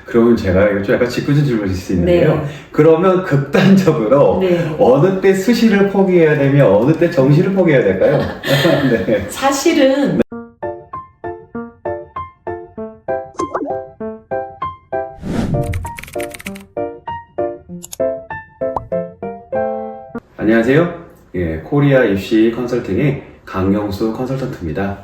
그러면 제가 좀 약간 짓궂은 질문일 수 있는데요. 네. 그러면 극단적으로 네. 어느 때 수시를 포기해야 되며 어느 때 정시를 포기해야 될까요? 네. 사실은 안녕하세요. 예, 코리아 입시 컨설팅의 강영수 컨설턴트입니다.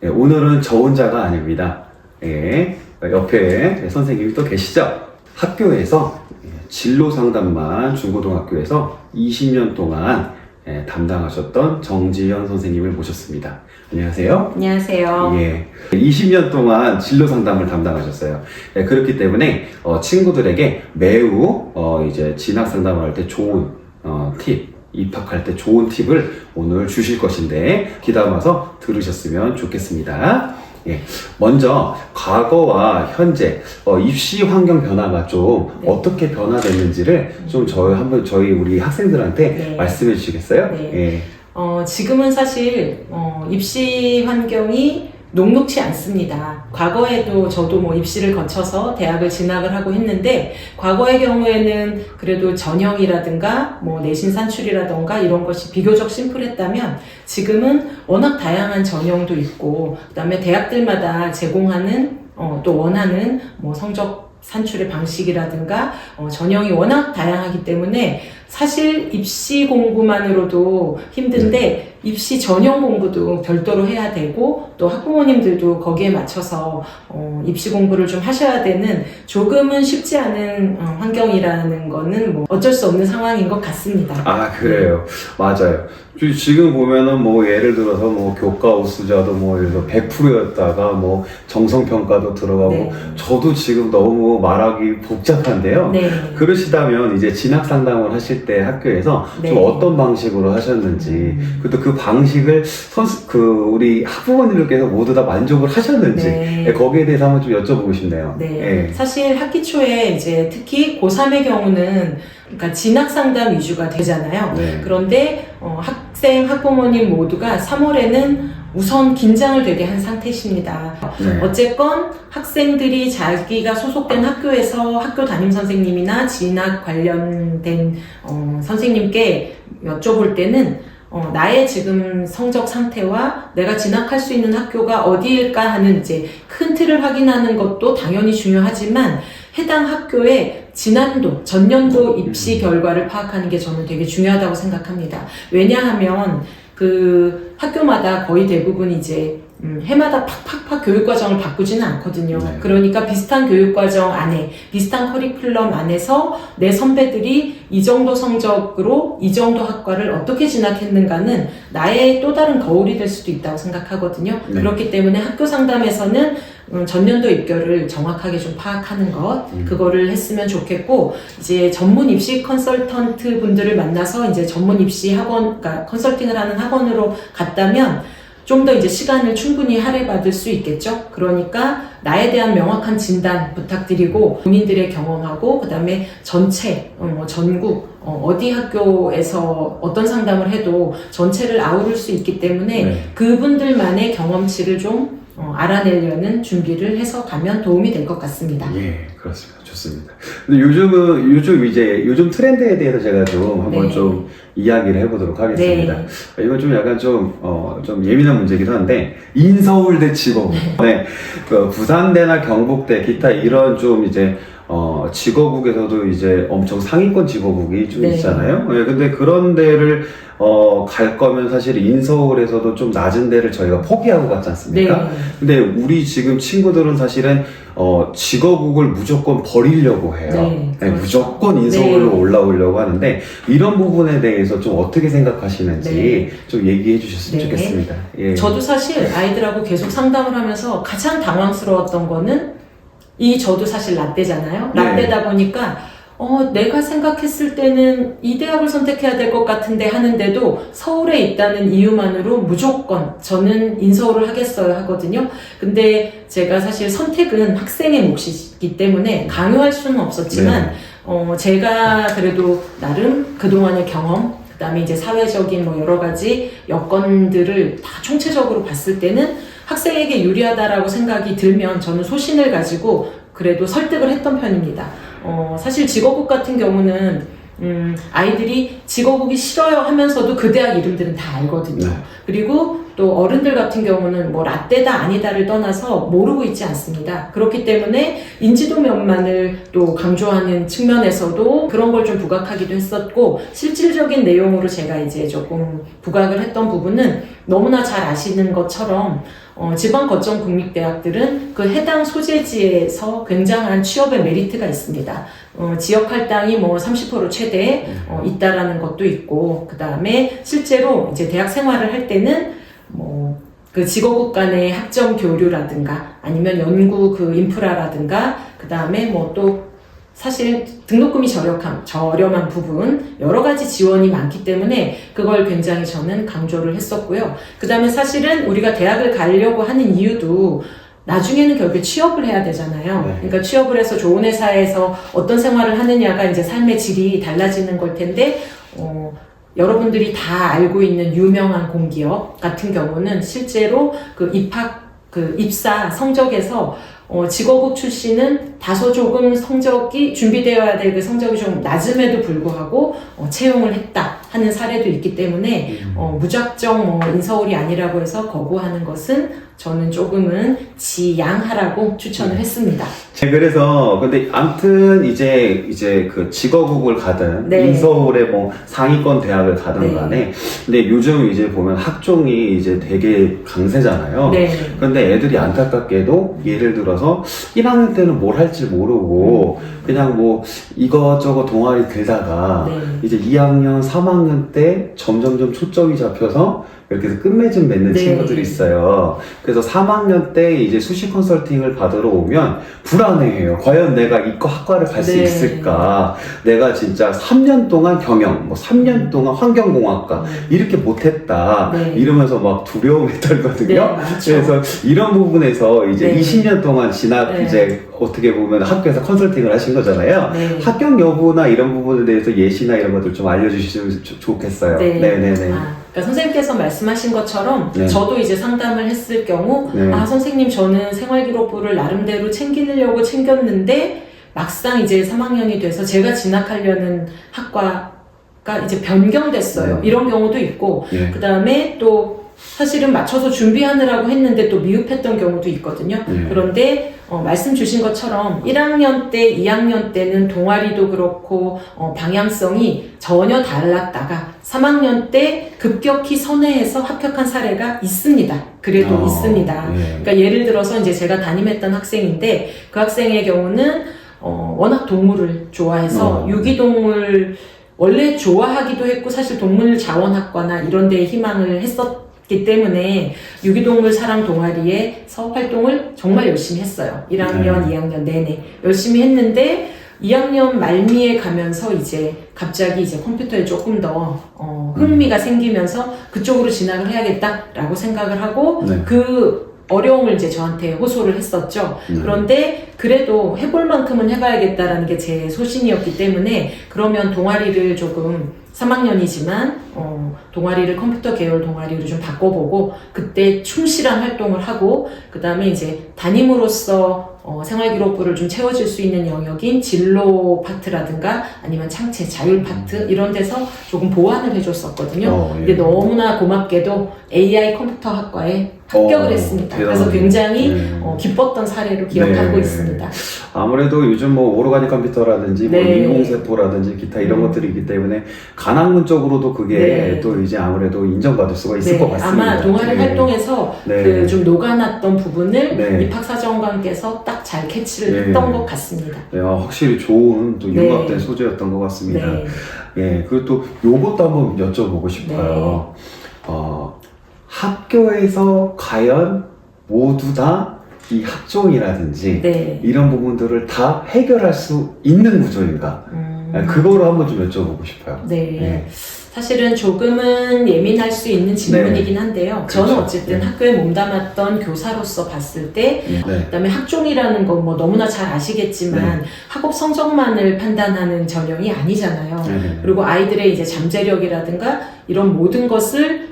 예, 오늘은 저 혼자가 아닙니다. 예, 옆에 선생님이 또 계시죠? 학교에서 진로 상담만 중고등학교에서 20년 동안 담당하셨던 정지현 선생님을 모셨습니다. 안녕하세요. 안녕하세요. 예, 20년 동안 진로 상담을 담당하셨어요. 예, 그렇기 때문에 친구들에게 매우 이제 진학 상담을 할 때 좋은 팁, 입학할 때 좋은 팁을 오늘 주실 것인데 귀담아서 들으셨으면 좋겠습니다. 예, 먼저 과거와 현재 입시 환경 변화가 좀 네. 어떻게 변화됐는지를 좀 저희 우리 학생들한테 네. 말씀해 주시겠어요? 네. 예. 지금은 사실 입시 환경이 녹록치 않습니다. 과거에도 저도 뭐 입시를 거쳐서 대학을 진학을 하고 했는데, 과거의 경우에는 그래도 전형이라든가 뭐 내신 산출이라든가 이런 것이 비교적 심플했다면, 지금은 워낙 다양한 전형도 있고, 그다음에 대학들마다 제공하는 또 원하는 뭐 성적 산출의 방식이라든가 전형이 워낙 다양하기 때문에 사실 입시 공부만으로도 힘든데 입시 전형 공부도 별도로 해야 되고, 또 학부모님들도 거기에 맞춰서 입시 공부를 좀 하셔야 되는 조금은 쉽지 않은 환경이라는 거는 뭐 어쩔 수 없는 상황인 것 같습니다. 아, 그래요. 맞아요. 지금 보면은 뭐 예를 들어서 뭐 교과 우수자도 뭐 예를 들어 100%였다가 뭐 정성평가도 들어가고, 네. 저도 지금 너무 말하기 복잡한데요. 네. 그러시다면 이제 진학 상담을 하실 때 학교에서 네. 좀 어떤 방식으로 하셨는지, 그리고 그 방식을 우리 학부모님들께서 모두 다 만족을 하셨는지, 네. 예, 거기에 대해서 한번 좀 여쭤보고 싶네요. 네. 예. 사실 학기 초에 이제 특히 고3의 경우는 그러니까 진학 상담 위주가 되잖아요. 네. 그런데 학생, 학부모님 모두가 3월에는 우선 긴장을 되게 한 상태십니다. 네. 어쨌건 학생들이 자기가 소속된 학교에서 학교 담임 선생님이나 진학 관련된 선생님께 여쭤볼 때는 나의 지금 성적 상태와 내가 진학할 수 있는 학교가 어디일까 하는 이제 큰 틀을 확인하는 것도 당연히 중요하지만, 해당 학교의 지난도, 전년도 입시 결과를 파악하는 게 저는 되게 중요하다고 생각합니다. 왜냐하면 그 학교마다 거의 대부분 이제 해마다 팍팍팍 교육과정을 바꾸지는 않거든요. 네. 그러니까 비슷한 교육과정 안에, 비슷한 커리큘럼 안에서 내 선배들이 이 정도 성적으로 이 정도 학과를 어떻게 진학했는가는 나의 또 다른 거울이 될 수도 있다고 생각하거든요. 네. 그렇기 때문에 학교 상담에서는 전년도 입결을 정확하게 좀 파악하는 것, 그거를 했으면 좋겠고, 이제 전문 입시 컨설턴트 분들을 만나서 이제 전문 입시 학원, 그러니까 컨설팅을 하는 학원으로 갔다면 좀 더 이제 시간을 충분히 할애받을 수 있겠죠. 그러니까 나에 대한 명확한 진단 부탁드리고, 본인들의 경험하고, 그 다음에 전체, 전국, 어디 학교에서 어떤 상담을 해도 전체를 아우를 수 있기 때문에 네. 그분들만의 경험치를 좀 알아내려는 준비를 해서 가면 도움이 될 것 같습니다. 예, 그렇습니다. 좋습니다. 근데 요즘 트렌드에 대해서 제가 좀 한번 네. 좀 이야기를 해보도록 하겠습니다. 네. 이건 좀 약간 좀 예민한 문제이기도 한데, 인서울대 직업부. 네. 그 부산대나 경북대, 기타 이런 좀 이제, 직업국에서도 이제 엄청 상위권 직업국이 좀 네. 있잖아요. 예, 근데 그런 데를, 갈 거면 사실 인서울에서도 좀 낮은 데를 저희가 포기하고 갔지 않습니까? 네. 근데 우리 지금 친구들은 사실은 직업국을 무조건 버리려고 해요. 네, 그렇죠. 무조건 인서울로 네. 올라오려고 하는데, 이런 부분에 대해서 좀 어떻게 생각하시는지 네. 좀 얘기해 주셨으면 네. 좋겠습니다. 예. 저도 사실 아이들하고 계속 상담을 하면서 가장 당황스러웠던 거는, 저도 사실 라떼잖아요. 네. 라떼다 보니까 내가 생각했을 때는 이 대학을 선택해야 될 것 같은데 하는데도 서울에 있다는 이유만으로 무조건 저는 인서울을 하겠어요 하거든요. 근데 제가 사실 선택은 학생의 몫이기 때문에 강요할 수는 없었지만, 제가 그래도 나름 그동안의 경험, 그 다음에 이제 사회적인 뭐 여러 가지 여건들을 다 총체적으로 봤을 때는 학생에게 유리하다라고 생각이 들면 저는 소신을 가지고 그래도 설득을 했던 편입니다. 사실 직업국 같은 경우는 아이들이 직업국이 싫어요 하면서도 그 대학 이름들은 다 알거든요. 네. 그리고 또 어른들 같은 경우는 뭐 라떼다 아니다를 떠나서 모르고 있지 않습니다. 그렇기 때문에 인지도 면만을 또 강조하는 측면에서도 그런 걸 좀 부각하기도 했었고, 실질적인 내용으로 제가 이제 조금 부각을 했던 부분은 너무나 잘 아시는 것처럼 지방 거점 국립대학들은 그 해당 소재지에서 굉장한 취업의 메리트가 있습니다. 지역 할당이 뭐 30% 최대 있다라는 것도 있고, 그 다음에 실제로 이제 대학 생활을 할 때는 그 직업국 간의 학점 교류라든가 아니면 연구 그 인프라라든가 그 다음에 뭐 또 사실 등록금이 저렴한 부분 여러 가지 지원이 많기 때문에 그걸 굉장히 저는 강조를 했었고요. 그 다음에 사실은 우리가 대학을 가려고 하는 이유도 나중에는 결국에 취업을 해야 되잖아요. 네. 그러니까 취업을 해서 좋은 회사에서 어떤 생활을 하느냐가 이제 삶의 질이 달라지는 걸 텐데, 여러분들이 다 알고 있는 유명한 공기업 같은 경우는 실제로 입사 성적에서 직업국 출신은 다소 조금 성적이 준비되어야 될 그 성적이 좀 낮음에도 불구하고 채용을 했다 하는 사례도 있기 때문에 무작정 인서울이 아니라고 해서 거부하는 것은 저는 조금은 지양하라고 추천을 했습니다. 그래서 근데 아무튼 이제 그 직업국을 가든 네. 인서울의 뭐 상위권 대학을 가든 네. 간에 근데 요즘 이제 보면 학종이 이제 되게 강세잖아요. 네. 그런데 애들이 안타깝게도 예를 들어서 1학년 때는 뭘 할지 모르고 그냥 뭐 이것저것 동아리 들다가 네. 이제 2학년, 3학년 때 점점점 초점이 잡혀서 이렇게 해서 끝맺음 맺는 네. 친구들이 있어요. 그래서 3학년 때 이제 수시 컨설팅을 받으러 오면 불안해해요. 과연 내가 이과 학과를 갈 수 네. 있을까? 내가 진짜 3년 동안 경영, 뭐 3년 동안 환경공학과 이렇게 못했다. 네. 이러면서 막 두려움에 떨거든요. 네, 많죠. 그래서 이런 부분에서 이제 네. 20년 동안 네. 이제 어떻게 보면 학교에서 컨설팅을 하신 거잖아요. 네. 합격 여부나 이런 부분에 대해서 예시나 이런 것들 좀 알려주시면 좋겠어요. 네. 네네네. 그러니까 선생님께서 말씀하신 것처럼 네. 저도 이제 상담을 했을 경우 네. 선생님 저는 생활기록부를 나름대로 챙기려고 챙겼는데 막상 이제 3학년이 돼서 제가 진학하려는 학과가 이제 변경됐어요. 이런 경우도 있고 네. 그 다음에 또 사실은 맞춰서 준비하느라고 했는데 또 미흡했던 경우도 있거든요. 네. 그런데 말씀 주신 것처럼 1학년 때, 2학년 때는 동아리도 그렇고 방향성이 전혀 달랐다가 3학년 때 급격히 선회해서 합격한 사례가 있습니다. 그래도 있습니다. 네. 그러니까 예를 들어서 이제 제가 담임했던 학생인데 그 학생의 경우는 워낙 동물을 좋아해서 유기동물 원래 좋아하기도 했고 사실 동물자원학과나 이런 데에 희망을 했었기 때문에 유기동물 사랑 동아리에서 활동을 정말 열심히 했어요. 1학년, 2학년 내내 열심히 했는데 2학년 말미에 가면서 이제 갑자기 이제 컴퓨터에 조금 더 흥미가 생기면서 그쪽으로 진학을 해야겠다라고 생각을 하고 네. 그 어려움을 이제 저한테 호소를 했었죠. 그런데 그래도 해볼 만큼은 해봐야겠다라는 게 제 소신이었기 때문에 그러면 동아리를 조금 3학년이지만 동아리를 컴퓨터 계열 동아리로 좀 바꿔보고 그때 충실한 활동을 하고 그 다음에 이제 담임으로서 생활기록부를 좀 채워줄 수 있는 영역인 진로 파트라든가 아니면 창체, 자율 파트 이런 데서 조금 보완을 해줬었거든요. 예. 근데 너무나 고맙게도 AI 컴퓨터 학과에 합격을 했습니다. 그래서 대단하네. 굉장히 기뻤던 사례로 기억하고 네. 있습니다. 아무래도 요즘 뭐 오르가닉 컴퓨터라든지 뭐 네. 인공세포라든지 기타 이런 것들이 있기 때문에 간학문 쪽으로도 그게 네. 또 이제 아무래도 인정받을 수가 있을 네, 것 같습니다. 아마 동아리 네. 활동에서 네. 그 좀 녹아났던 부분을 네. 입학사정관께서 딱 잘 캐치를 네. 했던 것 같습니다. 네, 확실히 좋은 또 네. 융합된 소재였던 것 같습니다. 네. 예, 그리고 또 요것도 한번 여쭤보고 싶어요. 학교에서 과연 모두 다 이 학종이라든지 네. 이런 부분들을 다 해결할 수 있는 구조인가? 그거로 한번 좀 여쭤보고 싶어요. 네. 네. 사실은 조금은 예민할 수 있는 질문이긴 한데요. 저는 그렇죠. 어쨌든 네. 학교에 몸담았던 교사로서 봤을 때 네. 그다음에 학종이라는 건 뭐 너무나 잘 아시겠지만 학업 성적만을 판단하는 전형이 아니잖아요. 네. 그리고 아이들의 이제 잠재력이라든가 이런 모든 것을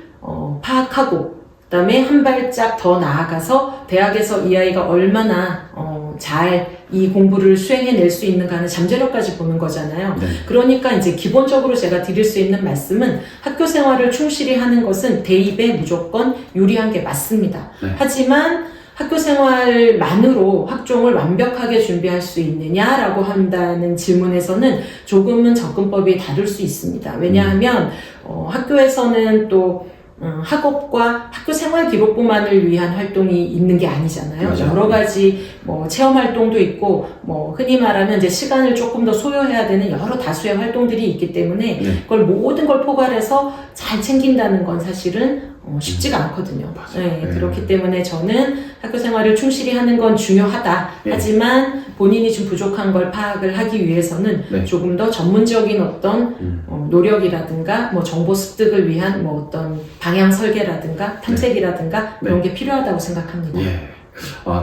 파악하고 그다음에 한 발짝 더 나아가서 대학에서 이 아이가 얼마나 잘 이 공부를 수행해낼 수 있는가는 잠재력까지 보는 거잖아요. 네. 그러니까 이제 기본적으로 제가 드릴 수 있는 말씀은 학교 생활을 충실히 하는 것은 대입에 무조건 유리한 게 맞습니다. 네. 하지만 학교 생활만으로 학종을 완벽하게 준비할 수 있느냐라고 한다는 질문에서는 조금은 접근법이 다를 수 있습니다. 왜냐하면 학교에서는 또 학업과 학교 생활 기록부만을 위한 활동이 있는 게 아니잖아요. 맞아요. 여러 가지 체험 활동도 있고 흔히 말하면 이제 시간을 조금 더 소요해야 되는 여러 다수의 활동들이 있기 때문에 네. 그걸 모든 걸 포괄해서 잘 챙긴다는 건 사실은 쉽지가 않거든요. 맞아요. 네, 네. 그렇기 때문에 저는 학교 생활을 충실히 하는 건 중요하다. 네. 하지만 본인이 좀 부족한 걸 파악을 하기 위해서는 네. 조금 더 전문적인 어떤 노력이라든가 정보 습득을 위한 어떤 방향 설계라든가 탐색이라든가 그런 게 필요하다고 생각합니다. 예.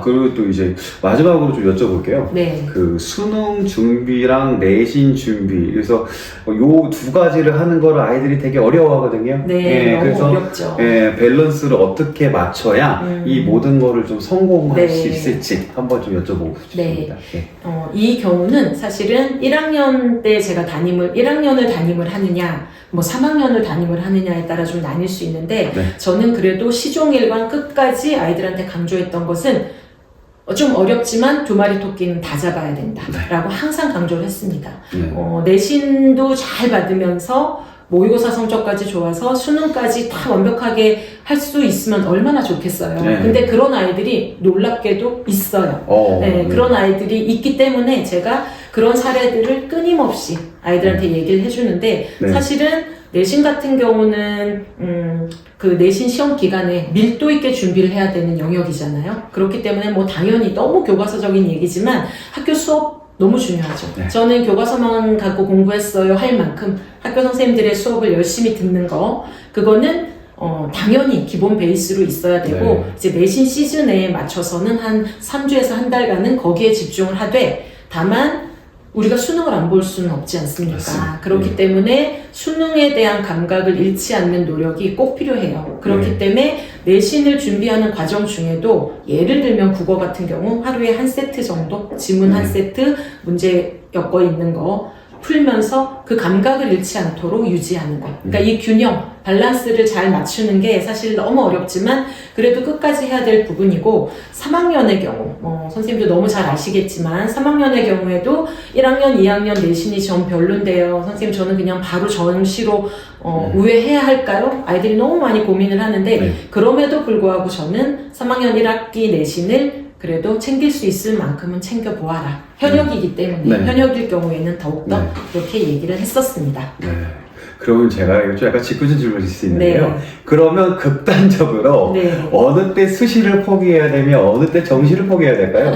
그리고 또 이제 마지막으로 좀 여쭤볼게요. 네. 그 수능 준비랑 내신 준비. 그래서 요 두 가지를 하는 거를 아이들이 되게 어려워하거든요. 네, 너무 그래서 어렵죠. 밸런스를 어떻게 맞춰야 이 모든 거를 좀 성공할 네. 수 있을지 한번 좀 여쭤보고 싶습니다. 네. 이 경우는 사실은 1학년 때 제가 1학년을 담임을 하느냐, 3학년을 담임을 하느냐에 따라 좀 나뉠 수 있는데, 네. 저는 그래도 시종일관 끝까지 아이들한테 강조했던 것은 좀 어렵지만 두 마리 토끼는 다 잡아야 된다라고 항상 강조를 했습니다. 네. 내신도 잘 받으면서 모의고사 성적까지 좋아서 수능까지 다 완벽하게 할 수 있으면 얼마나 좋겠어요. 네. 근데 그런 아이들이 놀랍게도 있어요. 그런 아이들이 있기 때문에 제가 그런 사례들을 끊임없이 아이들한테 얘기를 해주는데, 네. 사실은 내신 같은 경우는 그 내신 시험 기간에 밀도 있게 준비를 해야 되는 영역이잖아요. 그렇기 때문에 당연히 너무 교과서적인 얘기지만 학교 수업 너무 중요하죠. 네. 저는 교과서만 갖고 공부했어요 할 만큼 학교 선생님들의 수업을 열심히 듣는 거, 그거는 당연히 기본 베이스로 있어야 되고, 네. 이제 내신 시즌에 맞춰서는 한 3주에서 한 달간은 거기에 집중을 하되, 다만 우리가 수능을 안 볼 수는 없지 않습니까? 맞습니다. 그렇기 네. 때문에 수능에 대한 감각을 잃지 않는 노력이 꼭 필요해요. 그렇기 네. 때문에 내신을 준비하는 과정 중에도 예를 들면 국어 같은 경우 하루에 한 세트 정도, 지문 한 네. 세트, 문제 엮어 있는 거 풀면서 그 감각을 잃지 않도록 유지하는 거. 그러니까 이 균형, 밸런스를 잘 맞추는 게 사실 너무 어렵지만 그래도 끝까지 해야 될 부분이고, 3학년의 경우, 선생님도 너무 잘 아시겠지만 3학년의 경우에도 1학년, 2학년 내신이 전 별론데요. 선생님 저는 그냥 바로 전시로 우회해야 할까요? 아이들이 너무 많이 고민을 하는데, 네. 그럼에도 불구하고 저는 3학년 1학기 내신을 그래도 챙길 수 있을 만큼은 챙겨보아라. 현역이기 때문에, 네. 현역일 경우에는 더욱더 네. 그렇게 얘기를 했었습니다. 네. 그러면 제가 이거 좀 약간 짓궂은 질문일 수 있는데요. 네. 그러면 극단적으로 네. 어느 때 수시를 포기해야 되며 어느 때 정시를 포기해야 될까요?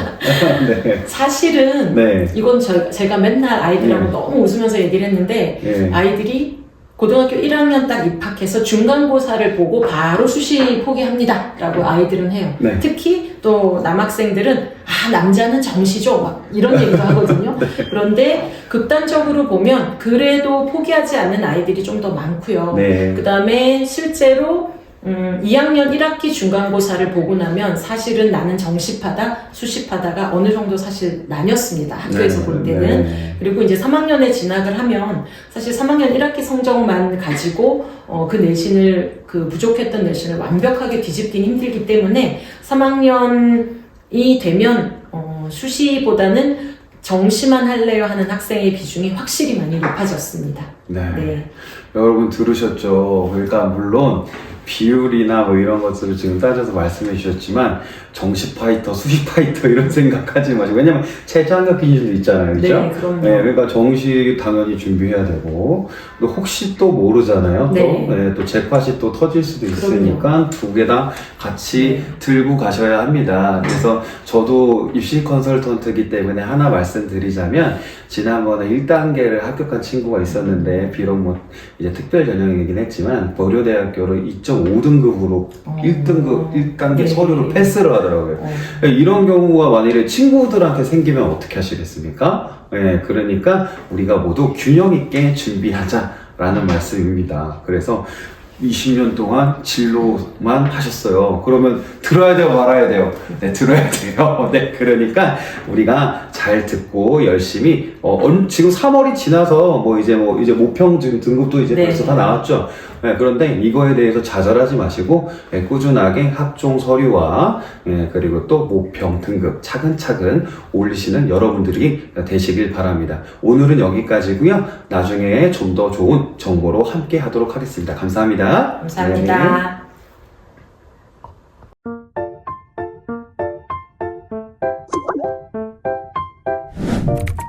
네. 사실은 네. 이건 제가 맨날 아이들하고 네. 너무 웃으면서 얘기를 했는데, 네. 아이들이 고등학교 1학년 딱 입학해서 중간고사를 보고 바로 수시 포기합니다 라고 아이들은 해요. 네. 특히 또 남학생들은 남자는 정시죠 막 이런 얘기도 하거든요. 네. 그런데 극단적으로 보면 그래도 포기하지 않는 아이들이 좀 더 많고요. 네. 그 다음에 실제로 2학년 1학기 중간고사를 보고 나면 사실은 나는 정시파다, 수시파다가 어느 정도 사실 나뉘었습니다. 학교에서 네. 볼 때는. 네. 그리고 이제 3학년에 진학을 하면 사실 3학년 1학기 성적만 가지고 그 내신을, 그 부족했던 내신을 완벽하게 뒤집기는 힘들기 때문에 3학년이 되면 수시보다는 정시만 할래요 하는 학생의 비중이 확실히 많이 높아졌습니다. 네. 네. 여러분 들으셨죠? 그러니까 물론 비율이나 이런 것들을 지금 따져서 말씀해 주셨지만 정시 파이터, 수시 파이터 이런 생각하지 마시고, 왜냐면 최저학력 기준도 있잖아요, 그죠? 네, 그럼요. 그러니까 정시 당연히 준비해야 되고, 또 혹시 또 모르잖아요. 네. 또 잭팟이 또 터질 수도 있으니까 두 개 다 같이 들고 가셔야 합니다. 그래서 저도 입시 컨설턴트이기 때문에 하나 말씀드리자면, 지난번에 1단계를 합격한 친구가 있었는데, 비록 이제 특별 전형이긴 했지만 고려대학교를 2.5등급으로 1등급 1단계 네. 서류로 패스를 하더라고요. 이런 경우가 만일에 친구들한테 생기면 어떻게 하시겠습니까? 그러니까 우리가 모두 균형 있게 준비하자라는 말씀입니다. 그래서 20년 동안 진로만 하셨어요. 그러면 들어야 돼요, 말아야 돼요? 네, 들어야 돼요. 네, 그러니까 우리가 잘 듣고 열심히, 지금 3월이 지나서 이제 모평 지금 등급도 이제 네. 벌써 다 나왔죠. 네, 그런데 이거에 대해서 좌절하지 마시고, 꾸준하게 학종 서류와, 그리고 또 모평 등급 차근차근 올리시는 여러분들이 되시길 바랍니다. 오늘은 여기까지고요. 나중에 좀 더 좋은 정보로 함께 하도록 하겠습니다. 감사합니다. 감사합니다. 네.